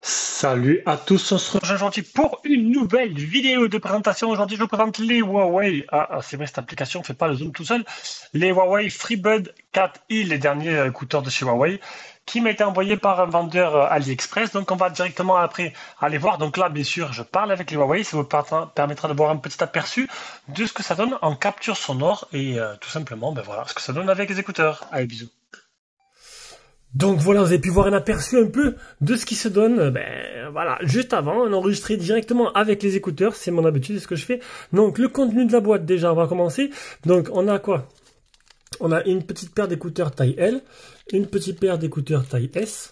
Salut à tous, on se rejoint aujourd'hui pour une nouvelle vidéo de présentation. Aujourd'hui, je vous présente les Huawei. C'est vrai, cette application ne fait pas le zoom tout seul. Les Huawei FreeBuds 4i, les derniers écouteurs de chez Huawei, qui m'a été envoyé par un vendeur AliExpress. Donc, on va directement après aller voir. Donc là, bien sûr, je parle avec les Huawei. Ça vous permettra de voir un petit aperçu de ce que ça donne en capture sonore et tout simplement, ben voilà, ce que ça donne avec les écouteurs. Allez, bisous. Donc voilà, vous avez pu voir un aperçu un peu de ce qui se donne. Ben voilà, juste avant, on a enregistré directement avec les écouteurs, c'est mon habitude, c'est ce que je fais. Donc le contenu de la boîte, déjà, on va commencer. Donc on a quoi? On a une petite paire d'écouteurs taille L, une petite paire d'écouteurs taille S.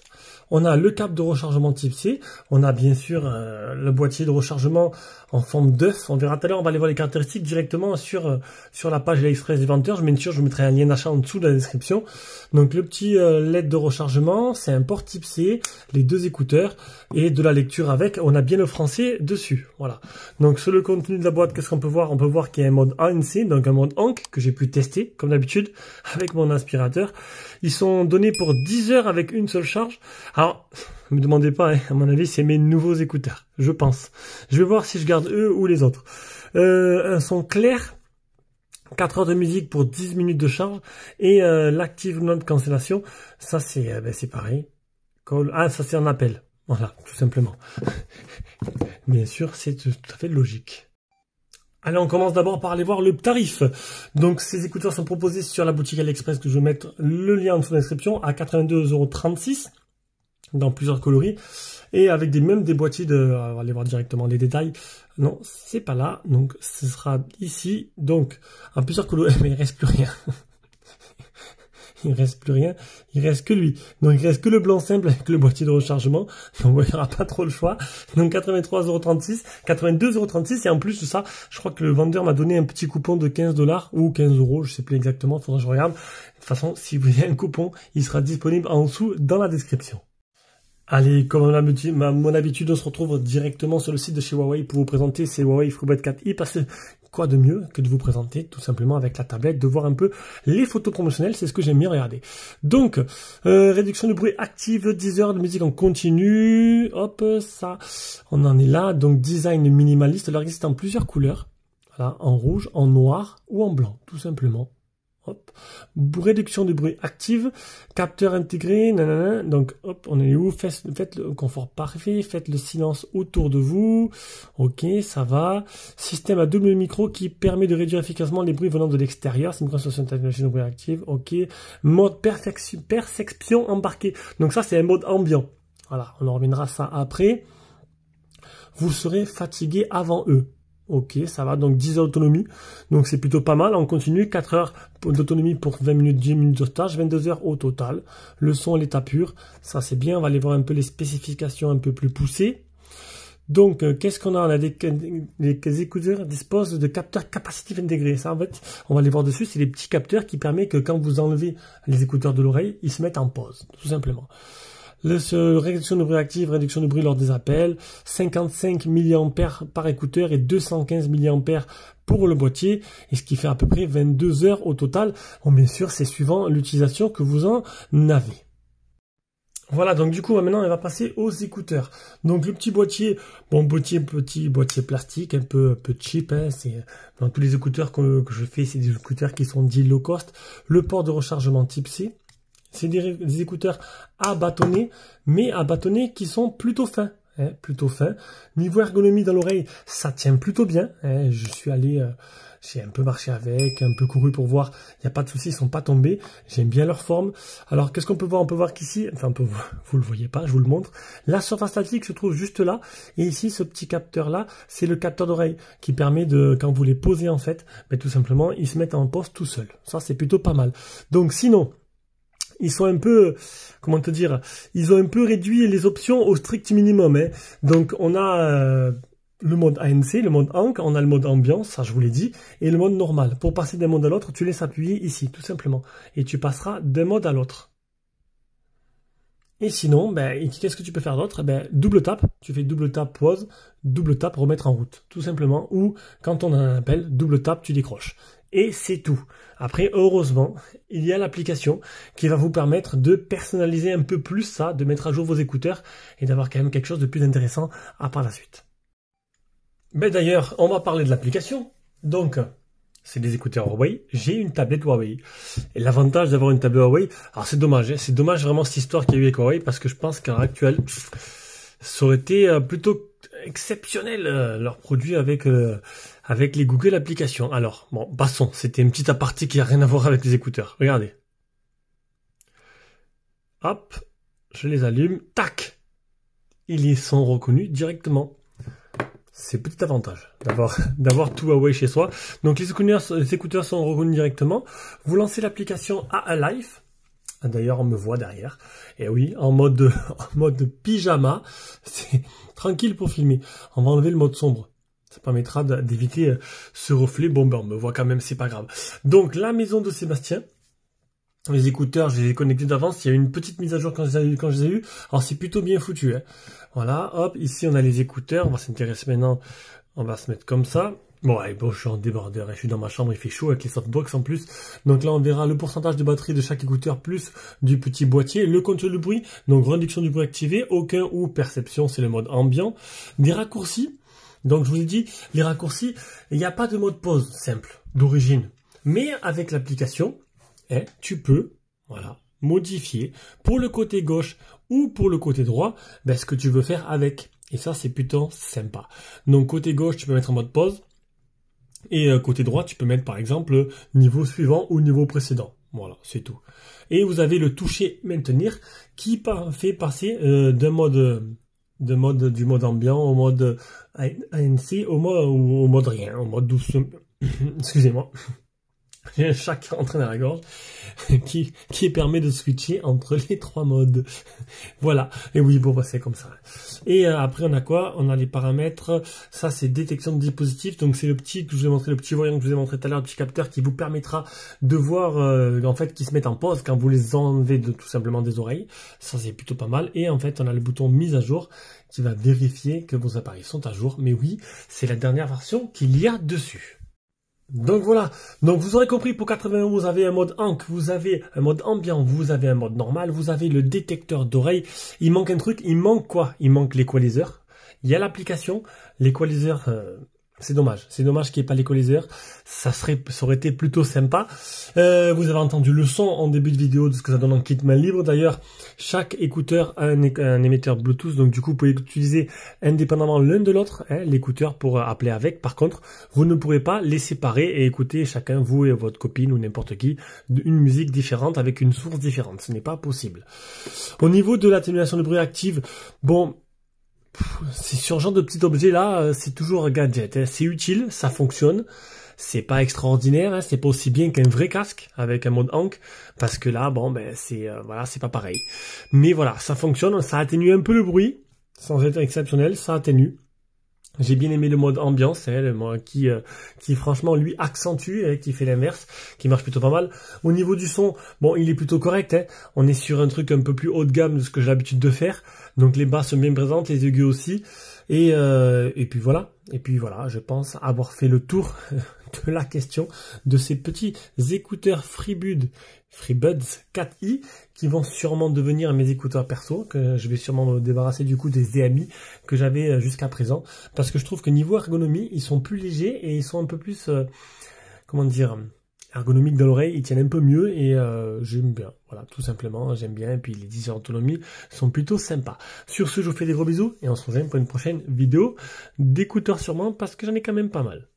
On a le câble de rechargement type C. On a bien sûr le boîtier de rechargement en forme d'œuf. On verra tout à l'heure, on va aller voir les caractéristiques directement sur la page AliExpress des vendeurs. Je mettrai un lien d'achat en dessous de la description. Donc le petit LED de rechargement, c'est un port type C, les deux écouteurs et de la lecture avec. On a bien le français dessus. Voilà. Donc sur le contenu de la boîte, qu'est-ce qu'on peut voir? On peut voir qu'il y a un mode ANC, donc un mode ANC que j'ai pu tester comme d'habitude avec mon aspirateur. Ils sont donnés pour 10 heures avec une seule charge. Alors, ne me demandez pas, hein, à mon avis, c'est mes nouveaux écouteurs, je pense. Je vais voir si je garde eux ou les autres. Un son clair, 4 heures de musique pour 10 minutes de charge. Et l'active mode cancellation, ça c'est pareil. Ah, ça c'est un appel. Voilà, tout simplement. Bien sûr, c'est tout à fait logique. Allez, on commence d'abord par aller voir le tarif. Donc, ces écouteurs sont proposés sur la boutique AliExpress que je vais mettre le lien en dessous de la description à 82,36 € dans plusieurs coloris et avec des boîtiers de... On va aller voir directement les détails. Non, c'est pas là. Donc, ce sera ici. Donc, en plusieurs coloris, mais il reste plus rien. Il reste plus rien, il reste que lui. Donc il reste que le blanc simple avec le boîtier de rechargement. Donc il n'y aura pas trop le choix. Donc 83,36 €, 82,36 € et en plus de ça, je crois que le vendeur m'a donné un petit coupon de 15 $ ou 15 €, je sais plus exactement, faudra que je regarde. De toute façon, si vous avez un coupon, il sera disponible en dessous dans la description. Allez, comme mon habitude, on se retrouve directement sur le site de chez Huawei pour vous présenter ces Huawei FreeBuds 4i parce que quoi de mieux que de vous présenter tout simplement avec la tablette, de voir un peu les photos promotionnelles, c'est ce que j'aime bien regarder. Donc, réduction de bruit active, 10 heures de musique en continu, hop, ça, on en est là. Donc, design minimaliste, alors il existe en plusieurs couleurs, voilà, en rouge, en noir ou en blanc, tout simplement. Hop. Réduction du bruit active, capteur intégré, nanana. Donc, hop, on est où? Faites le confort parfait, faites le silence autour de vous. Ok, ça va. Système à double micro qui permet de réduire efficacement les bruits venant de l'extérieur. C'est une consommation de technologie de bruit active. Ok. Mode perception embarquée. Donc ça, c'est un mode ambiant. Voilà, on en reviendra à ça après. Vous serez fatigué avant eux. Ok, ça va, donc 10 heures d'autonomie, donc c'est plutôt pas mal. On continue, 4 heures d'autonomie pour 20 minutes, 10 minutes de stage, 22 heures au total. Le son à l'état pur, ça c'est bien, on va aller voir un peu les spécifications un peu plus poussées. Donc, qu'est-ce qu'on a? On a les écouteurs disposent de capteurs capacitifs intégrés. Ça, en fait, on va les voir dessus, c'est les petits capteurs qui permettent que quand vous enlevez les écouteurs de l'oreille, ils se mettent en pause, tout simplement. Réduction de bruit active, réduction de bruit lors des appels, 55 mAh par écouteur et 215 mAh pour le boîtier, et ce qui fait à peu près 22 heures au total. Bon, bien sûr, c'est suivant l'utilisation que vous en avez. Voilà, donc du coup, maintenant, on va passer aux écouteurs. Donc, le petit boîtier, bon, petit boîtier plastique, un peu cheap, hein, c'est, dans tous les écouteurs que je fais, c'est des écouteurs qui sont dits low cost. Le port de rechargement type C. C'est des écouteurs à bâtonnet, mais à bâtonnet qui sont plutôt fins. Hein, plutôt fins. Niveau ergonomie dans l'oreille, ça tient plutôt bien. Hein, je suis allé, j'ai un peu marché avec, un peu couru pour voir. Il n'y a pas de souci, ils sont pas tombés. J'aime bien leur forme. Alors, qu'est-ce qu'on peut voir? On peut voir qu'ici, enfin, vous le voyez pas, je vous le montre. La surface statique se trouve juste là. Et ici, ce petit capteur-là, c'est le capteur d'oreille qui permet de, quand vous les posez en fait, ben, tout simplement, ils se mettent en pose tout seuls. Ça, c'est plutôt pas mal. Donc, sinon, ils sont un peu, comment te dire, ils ont un peu réduit les options au strict minimum. Hein. Donc, on a le mode ANC, le mode ANC, on a le mode ambiance, ça je vous l'ai dit, et le mode normal. Pour passer d'un mode à l'autre, tu laisses appuyer ici, tout simplement. Et tu passeras d'un mode à l'autre. Et sinon, ben, qu'est-ce que tu peux faire d'autre? Ben, double tap, tu fais double tap pause, double tap remettre en route, tout simplement. Ou quand on a un appel, double tap, tu décroches. Et c'est tout. Après, heureusement, il y a l'application qui va vous permettre de personnaliser un peu plus ça, de mettre à jour vos écouteurs et d'avoir quand même quelque chose de plus intéressant à par la suite. Ben d'ailleurs, on va parler de l'application. Donc, c'est des écouteurs Huawei. J'ai une tablette Huawei. Et l'avantage d'avoir une tablette Huawei, alors c'est dommage, hein, c'est dommage vraiment cette histoire qu'il y a eu avec Huawei parce que je pense qu'à l'heure actuelle, ça aurait été plutôt exceptionnel leur produit avec les Google applications. Alors, bon, passons. C'était une petite aparté qui a rien à voir avec les écouteurs. Regardez. Hop, je les allume. Tac, ils y sont reconnus directement. C'est petit avantage d'avoir tout Huawei chez soi. Donc les écouteurs sont reconnus directement. Vous lancez l'application A-Life. D'ailleurs, on me voit derrière. Et oui, en mode pyjama. C'est tranquille pour filmer. On va enlever le mode sombre. Ça permettra d'éviter ce reflet. Bon, ben on me voit quand même, c'est pas grave. Donc la maison de Sébastien. Les écouteurs, je les ai connectés d'avance. Il y a eu une petite mise à jour quand je les ai eus. Alors c'est plutôt bien foutu. Hein. Voilà, hop, ici on a les écouteurs. On va s'intéresser maintenant. On va se mettre comme ça. Bon, allez, bon, je suis en débardeur. Je suis dans ma chambre, il fait chaud avec les softbox en plus. Donc là, on verra le pourcentage de batterie de chaque écouteur plus du petit boîtier. Le contrôle de bruit, donc réduction du bruit activé. Aucun ou perception, c'est le mode ambiant. Des raccourcis. Donc je vous ai dit, les raccourcis, il n'y a pas de mode pause simple, d'origine. Mais avec l'application, tu peux, voilà, modifier pour le côté gauche ou pour le côté droit, ce que tu veux faire avec. Et ça, c'est plutôt sympa. Donc, côté gauche, tu peux mettre en mode pause. Et côté droit, tu peux mettre, par exemple, niveau suivant ou niveau précédent. Voilà, c'est tout. Et vous avez le toucher maintenir qui fait passer du mode ambiant au mode ANC au mode rien, au mode douce. Excusez-moi. J'ai un chat qui rentre dans la gorge qui permet de switcher entre les trois modes. Voilà. Et oui, bon, c'est comme ça. Et après, on a quoi? On a les paramètres. Ça, c'est détection de dispositif. Donc, c'est le petit que je vous ai montré, le petit voyant que je vous ai montré tout à l'heure, le petit capteur qui vous permettra de voir, en fait, qui se met en pause quand vous les enlevez tout simplement des oreilles. Ça, c'est plutôt pas mal. Et en fait, on a le bouton mise à jour qui va vérifier que vos appareils sont à jour. Mais oui, c'est la dernière version qu'il y a dessus. Donc voilà, donc vous aurez compris, pour 80 €, vous avez un mode Hank, vous avez un mode ambiant, vous avez un mode normal, vous avez le détecteur d'oreille. Il manque un truc, il manque quoi? Il manque l'équaliseur. Il y a l'application, l'équaliseur, c'est dommage qu'il n'y ait pas l'équaliseur, ça aurait été plutôt sympa. Vous avez entendu le son en début de vidéo de ce que ça donne en kit main libre. D'ailleurs, chaque écouteur a un émetteur Bluetooth, donc du coup vous pouvez utiliser indépendamment l'un de l'autre, l'écouteur pour appeler avec. Par contre, vous ne pourrez pas les séparer et écouter chacun, vous et votre copine ou n'importe qui, une musique différente avec une source différente. Ce n'est pas possible. Au niveau de l'atténuation de bruit active, bon, c'est sur ce genre de petit objet là, c'est toujours gadget, c'est utile, ça fonctionne, c'est pas extraordinaire, c'est pas aussi bien qu'un vrai casque avec un mode Hank, parce que là, bon, c'est voilà, c'est pas pareil. Mais voilà, ça fonctionne, ça atténue un peu le bruit, sans être exceptionnel, ça atténue. J'ai bien aimé le mode ambiance, le mode qui franchement lui accentue, qui fait l'inverse, qui marche plutôt pas mal. Au niveau du son, bon, il est plutôt correct. On est sur un truc un peu plus haut de gamme de ce que j'ai l'habitude de faire. Donc les basses sont bien présentes, les aigus aussi. Et puis voilà. Et puis voilà, je pense avoir fait le tour de la question de ces petits écouteurs FreeBuds 4i qui vont sûrement devenir mes écouteurs perso, que je vais sûrement me débarrasser du coup des EMI que j'avais jusqu'à présent, parce que je trouve que niveau ergonomie, ils sont plus légers et ils sont un peu plus, comment dire, ergonomiques dans l'oreille, ils tiennent un peu mieux et j'aime bien. Voilà, tout simplement, j'aime bien. Et puis les 10 heures d'autonomie sont plutôt sympas. Sur ce, je vous fais des gros bisous et on se rejoint pour une prochaine vidéo d'écouteurs sûrement, parce que j'en ai quand même pas mal.